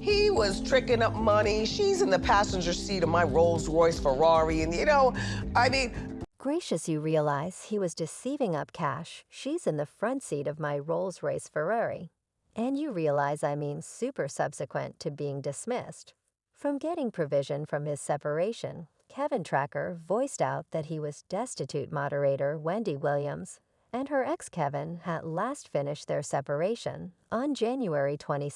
He was tricking up money. She's in the passenger seat of my Rolls-Royce Ferrari, and I mean, Gracious, you realize he was deceiving up cash. She's in the front seat of my Rolls-Royce Ferrari. And you realize I mean super subsequent to being dismissed. From getting provision from his separation, Kevin Tracker voiced out that he was destitute moderator Wendy Williams and her ex-Kevin had last finished their separation on January 22,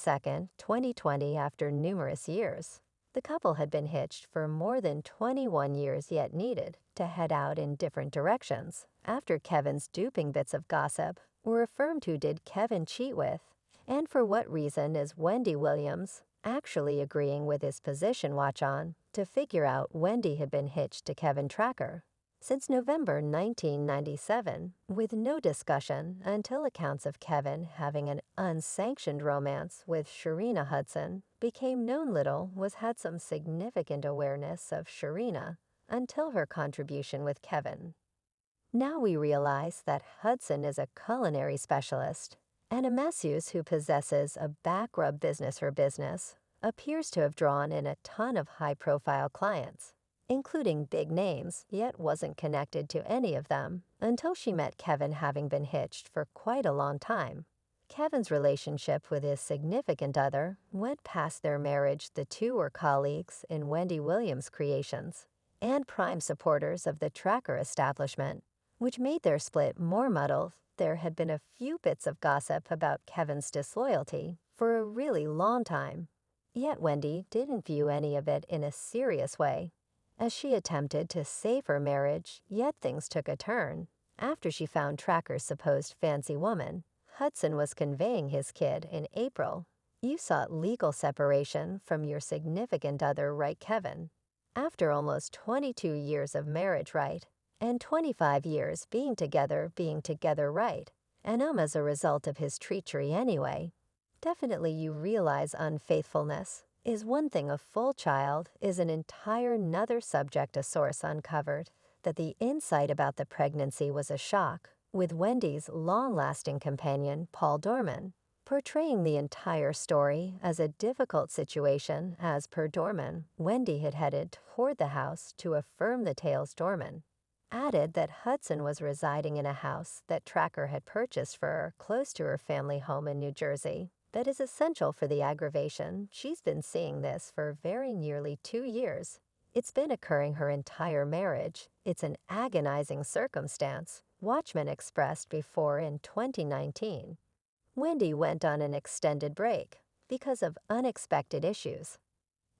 2020 after numerous years. The couple had been hitched for more than 21 years yet needed to head out in different directions after Kevin's duping bits of gossip were affirmed who did Kevin cheat with, and for what reason is Wendy Williams actually agreeing with his position watch on to figure out Wendy had been hitched to Kevin Tracker since November 1997, with no discussion until accounts of Kevin having an unsanctioned romance with Sharina Hudson became known. Little was had some significant awareness of Sharina until her contribution with Kevin. Now we realize that Hudson is a culinary specialist and a masseuse who possesses a back rub business. Her business appears to have drawn in a ton of high-profile clients, including big names, yet wasn't connected to any of them until she met Kevin, having been hitched for quite a long time. Kevin's relationship with his significant other went past their marriage. The two were colleagues in Wendy Williams' creations and prime supporters of the Tracker establishment, which made their split more muddled. There had been a few bits of gossip about Kevin's disloyalty for a really long time, yet Wendy didn't view any of it in a serious way, as she attempted to save her marriage. Yet things took a turn after she found Tracker's supposed fancy woman. Hudson was conveying his kid in April. You sought legal separation from your significant other, right, Kevin? After almost 22 years of marriage, right? And 25 years being together, right? And as a result of his treachery anyway. Definitely you realize unfaithfulness is one thing. A full child is an entire nother subject. A source uncovered that the insight about the pregnancy was a shock, with Wendy's long-lasting companion, Paul Dorman, portraying the entire story as a difficult situation. As per Dorman, Wendy had headed toward the house to affirm the tales. Dorman added that Hudson was residing in a house that Tracker had purchased for her close to her family home in New Jersey. That is essential for the aggravation. She's been seeing this for very nearly 2 years. It's been occurring her entire marriage. It's an agonizing circumstance, Watchmen expressed before. In 2019, Wendy went on an extended break because of unexpected issues.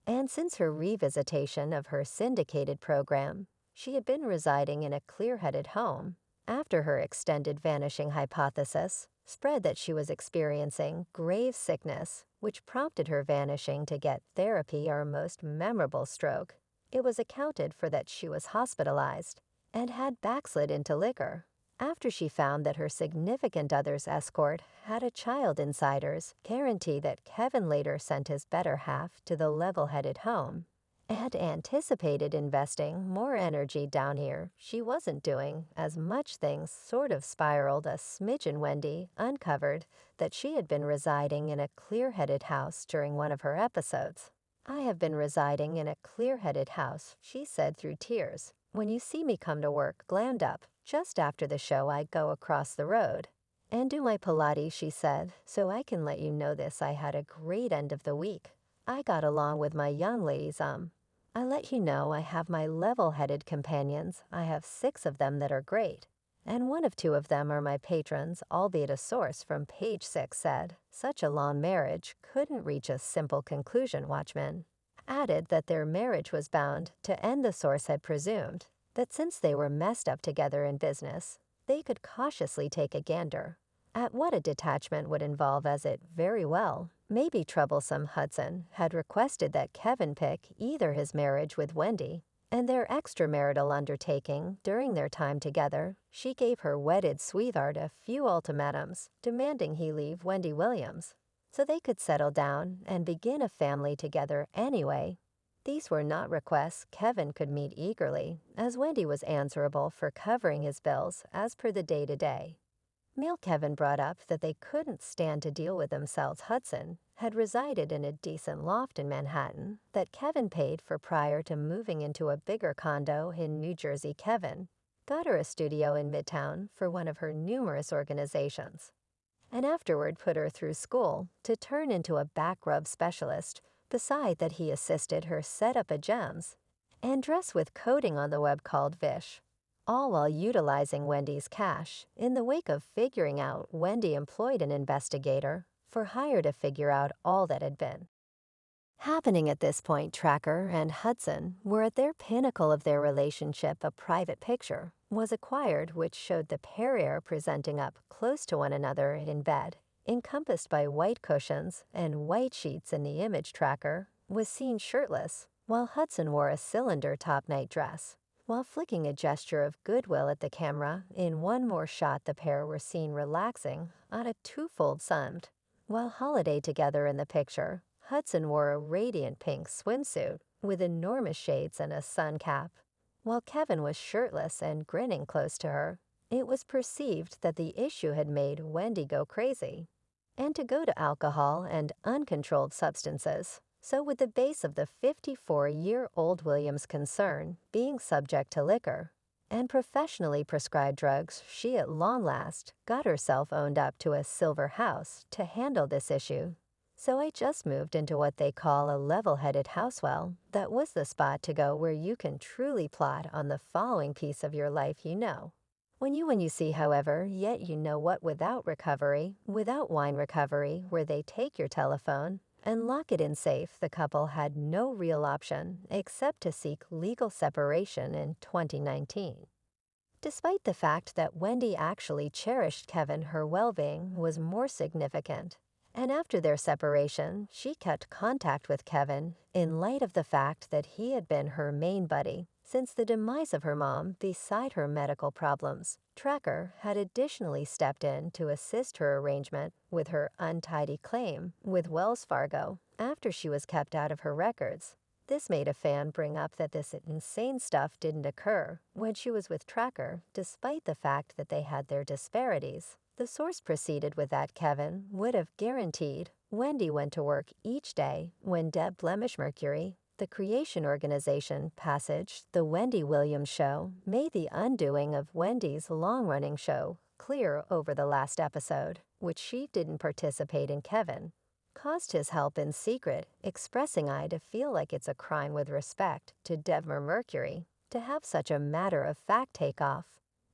And since her revisitation of her syndicated program, she had been residing in a clear-headed home after her extended vanishing hypothesis spread that she was experiencing grave sickness, which prompted her vanishing to get therapy. Our most memorable stroke, it was accounted for that she was hospitalized and had backslid into liquor after she found that her significant other's escort had a child. Insiders guarantee that Kevin later sent his better half to the level-headed home and anticipated investing more energy down here. She wasn't doing as much. Things sort of spiraled a smidgen. Wendy uncovered that she had been residing in a clear-headed house during one of her episodes. I have been residing in a clear-headed house, she said through tears. When you see me come to work glammed up, just after the show I go across the road and do my Pilates, she said, so I can let you know this. I had a great end of the week. I got along with my young ladies. I let you know I have my level-headed companions. I have 6 of them that are great, and 1 of 2 of them are my patrons, albeit. A source from page 6 said, such a long marriage couldn't reach a simple conclusion. Watchmen added that their marriage was bound to end. The source had presumed that since they were messed up together in business, they could cautiously take a gander at what a detachment would involve, as it very well may be troublesome. Hudson had requested that Kevin pick either his marriage with Wendy and their extramarital undertaking during their time together. She gave her wedded sweetheart a few ultimatums, demanding he leave Wendy Williams so they could settle down and begin a family together anyway. These were not requests Kevin could meet eagerly, as Wendy was answerable for covering his bills as per the day-to-day. Male Kevin brought up that they couldn't stand to deal with themselves. Hudson had resided in a decent loft in Manhattan that Kevin paid for prior to moving into a bigger condo in New Jersey. Kevin got her a studio in Midtown for one of her numerous organizations, and afterward put her through school to turn into a back rub specialist, beside that he assisted her set up a gems and dress with coding on the web called Vish, all while utilizing Wendy's cash. In the wake of figuring out, Wendy employed an investigator for hire to figure out all that had been happening. At this point, Tracker and Hudson were at their pinnacle of their relationship. A private picture was acquired which showed the pair presenting up close to one another in bed, encompassed by white cushions and white sheets. In the image, Tracker was seen shirtless, while Hudson wore a cylinder top night dress. While flicking a gesture of goodwill at the camera, in one more shot the pair were seen relaxing on a twofold sunbed. While holiday together in the picture, Hudson wore a radiant pink swimsuit with enormous shades and a sun cap, while Kevin was shirtless and grinning close to her. It was perceived that the issue had made Wendy go crazy and to go to alcohol and uncontrolled substances. So with the base of the 54-year-old Williams concern being subject to liquor and professionally prescribed drugs, she at long last got herself owned up to a silver house to handle this issue. So I just moved into what they call a level-headed house. Well, that was the spot to go where you can truly plot on the following piece of your life. When you see, however, yet you know what, without wine recovery, where they take your telephone and lock it in safe. The couple had no real option except to seek legal separation in 2019. Despite the fact that Wendy actually cherished Kevin, her well-being was more significant. And after their separation, she kept contact with Kevin in light of the fact that he had been her main buddy since the demise of her mom. Beside her medical problems, Tracker had additionally stepped in to assist her arrangement with her untidy claim with Wells Fargo after she was kept out of her records. This made a fan bring up that this insane stuff didn't occur when she was with Tracker, despite the fact that they had their disparities. The source proceeded with that Kevin would have guaranteed Wendy went to work each day when Deb Blemish Mercury, the creation organization Passage, The Wendy Williams Show, made the undoing of Wendy's long-running show clear over the last episode, which she didn't participate in. Kevin caused his help in secret, expressing I to feel like it's a crime with respect to Debra Mercury to have such a matter-of-fact takeoff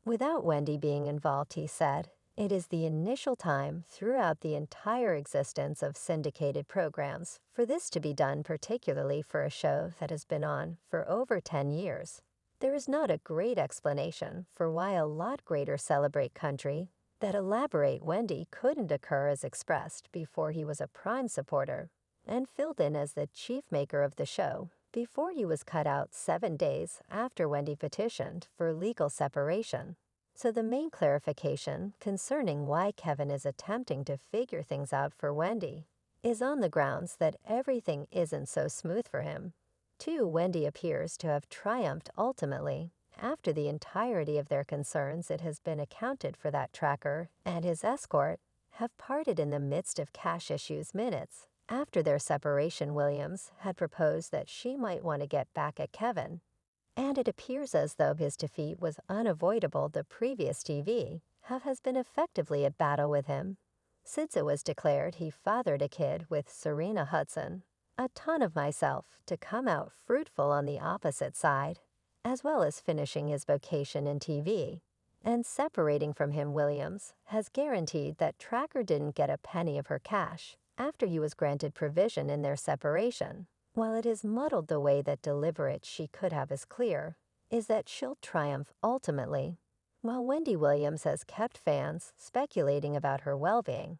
without Wendy being involved. He said, "It is the initial time throughout the entire existence of syndicated programs for this to be done, particularly for a show that has been on for over 10 years. There is not a great explanation for why a lot greater celebrate country that elaborate Wendy couldn't occur as expressed before he was a prime supporter and filled in as the chief maker of the show before he was cut out 7 days after Wendy petitioned for legal separation." So the main clarification concerning why Kevin is attempting to figure things out for Wendy is on the grounds that everything isn't so smooth for him. 2. Wendy appears to have triumphed ultimately. After the entirety of their concerns, it has been accounted for that Tracker and his escort have parted in the midst of cash issues. Minutes after their separation, Williams had proposed that she might want to get back at Kevin, and it appears as though his defeat was unavoidable. The previous TV has been effectively at battle with him since it was declared he fathered a kid with Sharina Hudson. A ton of myself to come out fruitful on the opposite side, as well as finishing his vocation in TV. And separating from him, Williams has guaranteed that Tracker didn't get a penny of her cash after he was granted provision in their separation. While it is muddled, the way that deliberate she could have is clear, is that she'll triumph ultimately. While Wendy Williams has kept fans speculating about her well-being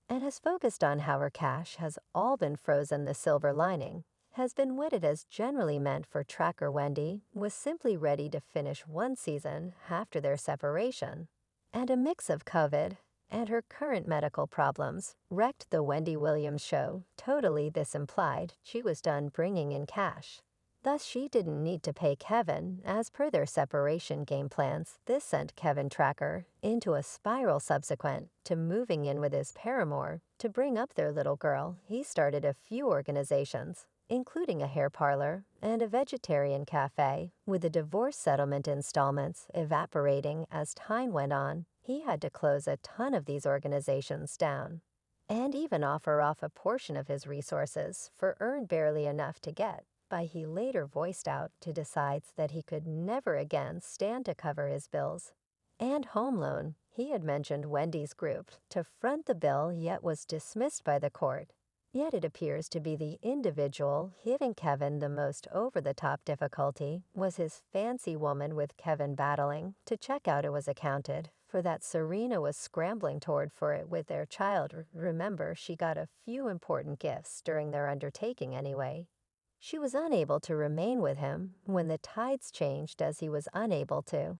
and has focused on how her cash has all been frozen, the silver lining has been what it has generally meant for Tracker. Wendy was simply ready to finish one season after their separation, and a mix of COVID and her current medical problems wrecked the Wendy Williams show totally. This implied she was done bringing in cash Thus, she didn't need to pay Kevin, as per their separation game plans. This sent Kevin Tracker into a spiral subsequent to moving in with his paramour. To bring up their little girl, he started a few organizations, including a hair parlor and a vegetarian cafe. With the divorce settlement installments evaporating as time went on, he had to close a ton of these organizations down and even offer off a portion of his resources for earn barely enough to get by. He later voiced out to decides that he could never again stand to cover his bills and home loan. He had mentioned Wendy's group to front the bill, yet was dismissed by the court. Yet it appears to be the individual giving Kevin the most over-the-top difficulty was his fancy woman, with Kevin battling to check out. It was accounted for that Sharina was scrambling toward for it with their child. Remember, she got a few important gifts during their undertaking anyway. She was unable to remain with him when the tides changed, as he was unable to